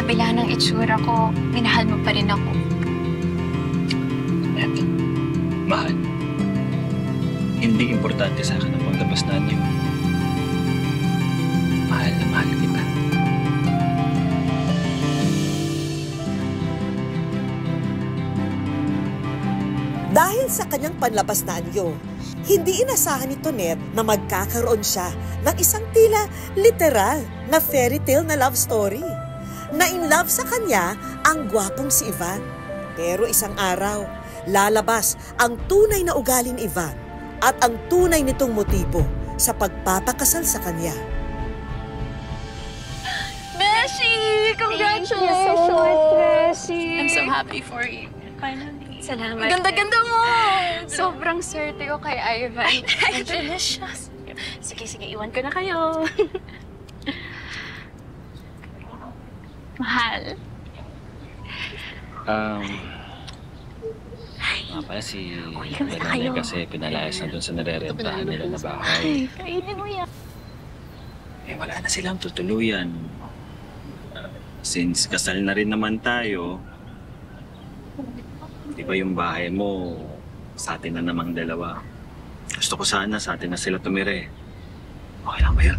kabila ng itsura ko, minahal mo pa rin ako. Eto, mahal. Hindi importante sa akin ang paglabas na niyo. Mahal na mahal kita. Dahil sa kanyang panlabas na anyo, hindi inasahan ni Tonet na magkakaroon siya ng isang tila literal na fairy tale na love story. Na in love sa kanya ang gwapong si Ivan. Pero isang araw, lalabas ang tunay na ugali ni Ivan at ang tunay nitong motibo sa pagpapakasal sa kanya. Beshi! Congratulations! Thank you so much, Beshi! I'm so happy for you. Finally. Salamat. Ganda-ganda mo! Sobrang swerte ko kay Ivan. Delicious. Sige, iwan ko na kayo. Mahal. Nga pala si Nanay kasi pinalayas na dun sa narerentahan nila na bahay. Kainin mo yan. Eh, wala na silang tutuluyan. Since kasal na rin naman tayo, di ba yung bahay mo, sa atin na namang dalawa. Gusto ko sana sa atin na sila tumire. Okay lang ba yun?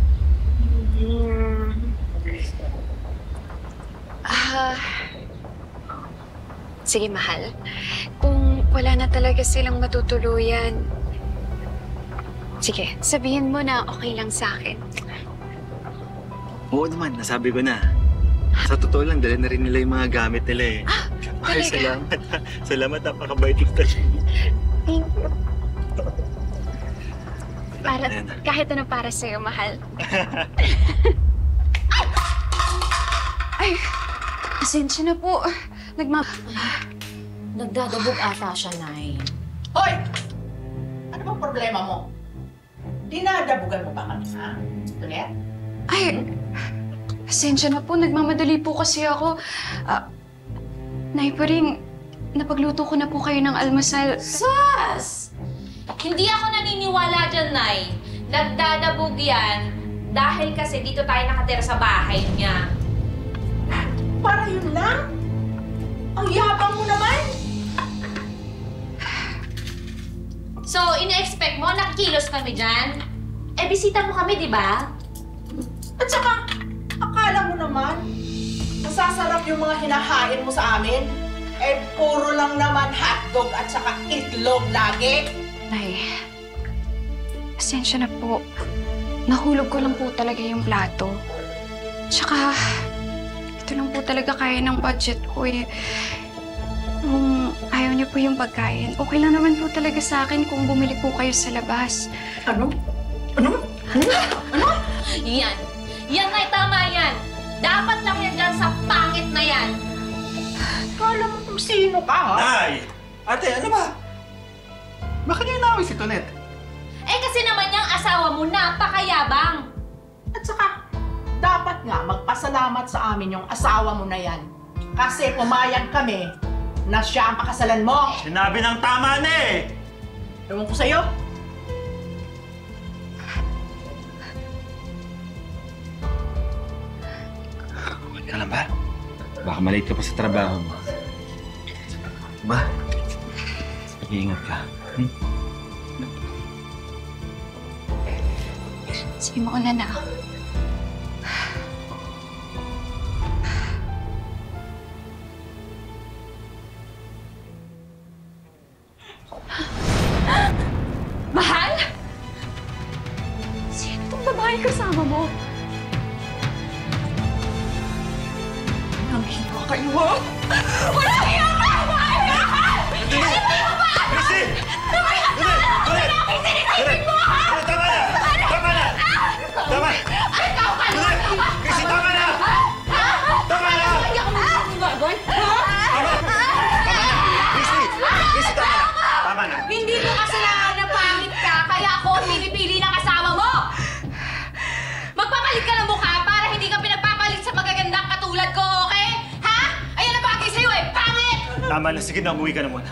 Sige, mahal. Kung wala na talaga silang matutuluyan, sige, sabihin mo na okay lang sa akin. Oo naman, nasabi ko na. Sa totoo lang, dala na rin nila yung mga gamit nila eh. Ay, talaga? salamat. Salamat, napakabait mo talaga. Thank you. Kahit ano para sa'yo, mahal. Ay, pasensya na po. Nagdadabog ata siya, Nay. Hoy! Ano bang problema mo? Dinadabugan mo ba kami, ha? Tunet? Ay, pasensya na po. Nagmamadali po kasi ako. Nay, paring napagluto ko na po kayo ng almusal. Sus! Hindi ako naniniwala dyan, Nay. Nagdadabog yan dahil kasi dito tayo nakatira sa bahay niya. Para yun lang? Ang yabang mo naman! So, ina-expect mo, nakikilos kami dyan? Eh, bisita mo kami, di ba? At saka, akala mo naman, masasarap yung mga hinahain mo sa amin? Eh, puro lang naman hotdog at saka itlog lagi. Nay, pasensya na po. Nahulog ko lang po talaga yung plato. Tsaka, ito lang po talaga kaya ng budget ko eh. Kung ayaw niyo po yung pagkain, okay lang naman po talaga sa akin kung bumili po kayo sa labas. Ano? Ano? Ano? Yan. Yan, Nay, tama yan. Dapat lang yan dyan sa pangit na yan. Kala mo kung sino ka, ha? Nay! Ate, ano ba? Bakit niyo inaway si Tonet? Eh, kasi naman yung asawa mo napakayabang. At saka, dapat nga magpasalamat sa amin yung asawa mo na yan. Kasi pumayag kami na siya ang pakasalan mo. Sinabi ng tama na eh! Ewan ko sa'yo. Okay ka lang ba? Baka malate ka pa sa trabaho mo. Ba? Mag-iingat ka. Sige, mauna na ako. Mahal? Sino itong babae kasama mo? Ang hiwa kayo, ha? Walang hiwa ka! Mahal! Christy! Tonet! Tonet! Tama na! Tama na! Tama! Tonet! Christy, tama na! Tama na! Hindi ako magbaboy. Tama! Tama na! Christy! Christy, tama na! Tama na! Hindi mo kasalanan na pangit ka, kaya ako ang pinipili ng asawa mo! Magpapalit ka ng mukha para hindi ka pinagpapalit sa magagandang katulad ko, okay? Ha? Ayan ang bagay sa'yo eh, pangit! Tama na, sige na, umuwi ka na muna.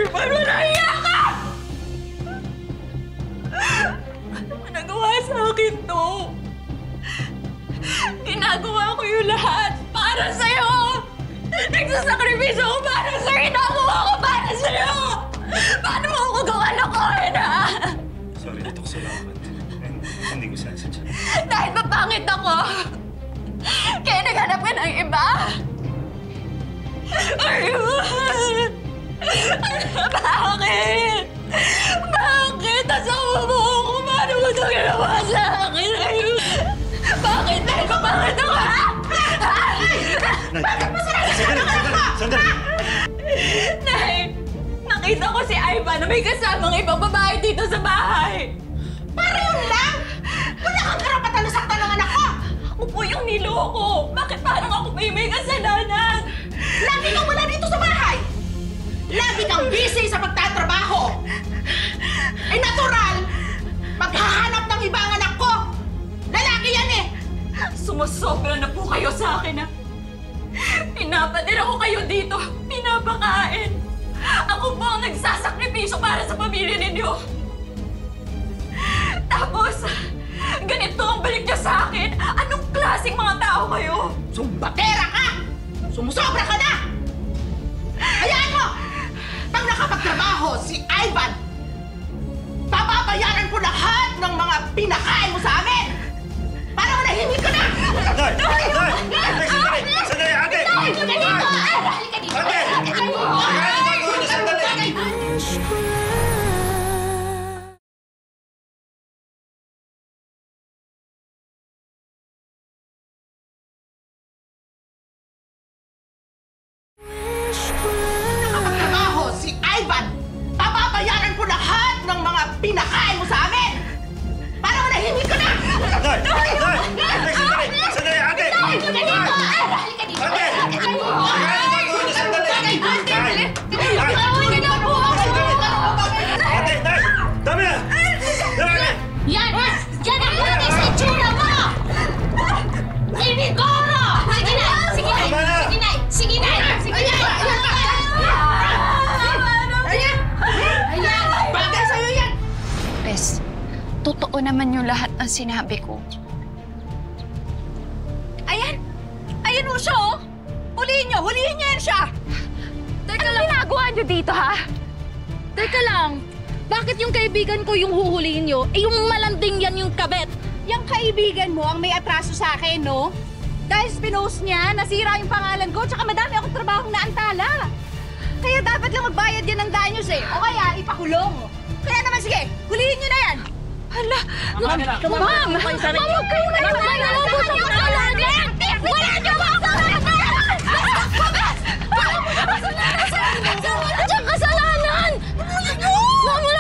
Paano nahiya ka? ginagawa ko yung lahat para sa'yo! Nagsasakripisyo ko para sa'yo! Ginagawa ko para sa'yo! Paano mo ako gawa ng Corina? Sorry, natok salamat. Hindi ko sinasadya. Dahil mapangit ako! Kaya naghanap ka ng iba! Ayun! Bakit? Bakit? Asawa mo ako! Paano mo ito ginawa sa akin? Ayun! Bakit? Dahil mapangit ako! Sandali! Nay! Nakita ko si Ivan na may kasamang ibang babae dito sa bahay! Para yun lang! Wala kang karapatan na saktan ng anak ko! Ako po yung niloko! Bakit parang ako pa yung may kasalanan? Lagi kang wala dito sa bahay! Lagi kang busy sa pagtatrabaho! Eh natural, maghahanap ng iba ang anak ko! Lalaki yan eh! Sumusobra na po kayo sa akin, ha? Pinapadira ko kayo dito, pinapakain. Ako po ang nagsasakripisyo para sa pamilya ninyo. Tapos, ganito ang balik niyo sa akin. Anong klaseng mga tao kayo? Sumbatera ka! Sumusobra ka na! Hayaan mo! Pag nakapagtrabaho si Ivan, papabayaran ko lahat ng mga pinakain mo sa amin! Para manahimik ka na! Nay! Sandali! Ate! Halika dito! Halika dito! Ate! Sandali! Nakapagtrabaho si Ivan, papabayaran ko lahat ng mga pinakain mo sa amin! Para manahimik ka na! Nay! Sandali! Ate! Halika dito! Halika dito! Ate! Ate! Nay! Dami na! Yan! Yan ang lagi sa itsura mo! Inigoro! Sige na! Sige na! Tama na! Sige na! Sige na! Sige na! Ayan! Bagay sa'yo yan! Bes, totoo naman yung lahat ng sinabi ko. Ayan! Ayan mo siya, oh! Hulihin niyo yan siya! Teka lang. Ginagawa niyo dito, ha? Teka lang. Bakit yung kaibigan ko yung huhulihin niyo? Eh, yung malanding yan yung kabet. Yung kaibigan mo ang may atraso sa akin, no? Dahil pinost niya, nasira yung pangalan ko, tsaka madami akong trabahong naantala. Kaya dapat lang magbayad yan ng danyos, eh. O kaya, ipakulong. Kaya naman, sige, hulihin niyo na yan. Hala! Ma'am! Ma'am! Huwag kayo na yung wala niyo ba ako! Andiyan kasalanan!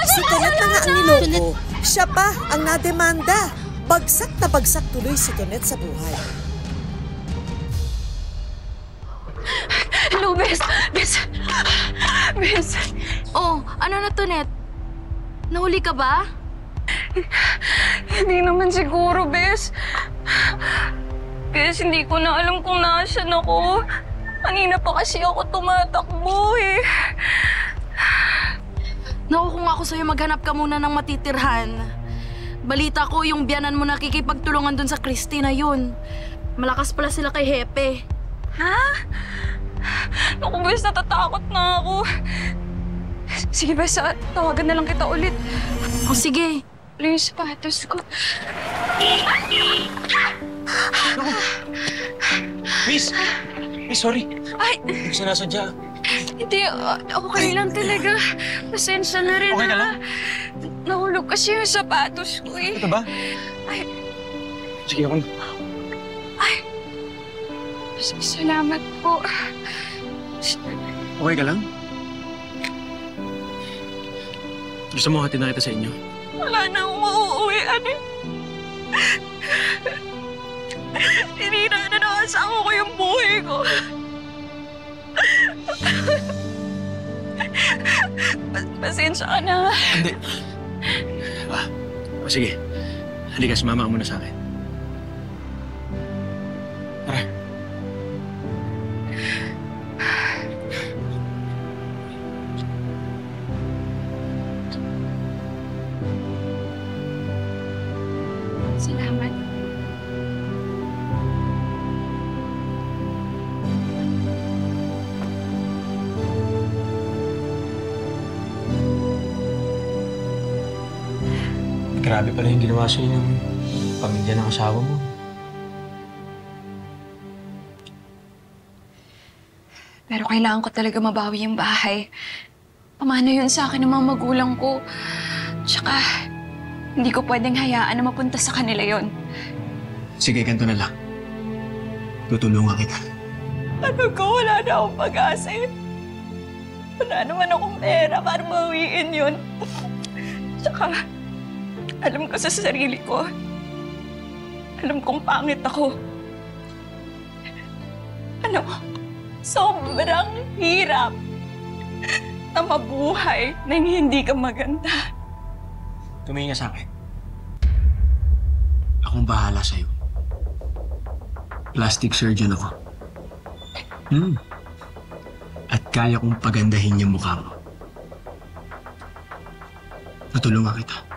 Si Tonet na nga ang niloko, siya pa ang nademanda. Bagsak na bagsak tuloy si Tonet sa buhay. Hello, Bes! Bes! Bes! Oh, ano na, Tonet? Nahuli ka ba? Hindi naman siguro, Bes. Bes, hindi ko na alam kung nasaan ako. Kanina pa kasi ako tumatakbo, eh. Naku, kung ako sa'yo, maghanap ka muna ng matitirhan. Balita ko, yung biyanan mo nakikipagtulungan dun sa Christina yun. Malakas pala sila kay Hepe. Ha? Naku, Bes, natatakot na ako. Sige, Bes, tawagan na lang kita ulit. O sige. Wala yung sapatos ko. Miss! Miss, sorry. Ay! Hindi ko sinasadya. Hindi, okay lang talaga. Pasensya na rin, Okay ka ha? lang? Nahulog kasi yung sapatos ko, eh. Ito ba? Ay, Sige, ako. ay. Salamat po. Okay ka lang? Gusto mo hatid na kita sa inyo? Wala na akong mauuwian, eh. Tinira na ng asawa ko yung buhay ko. Pasensya ka na. Hindi. Sige. Halika, sumama ka muna sa akin. Tara. Salamat. Grabe pala yung ginawa sa'yo ng pamilya ng asawa mo. Pero kailangan ko talaga mabawi yung bahay. Pamana yun sa akin ng mga magulang ko. Tsaka, hindi ko pwedeng hayaan na mapunta sa kanila yon. Sige, ganito na lang. Tutulungan kita. Ano ko? Wala na akong pag-asa. Wala naman akong pera para mawiin yun. Tsaka, alam ko sa sarili ko. Alam kong pangit ako. Ano? Sobrang hirap na mabuhay nang hindi ka maganda. Tumingin ka sa akin. Akong bahala sa'yo. Plastic surgeon ako. At kaya kong pagandahin yung mukha mo. Tutulungan kita.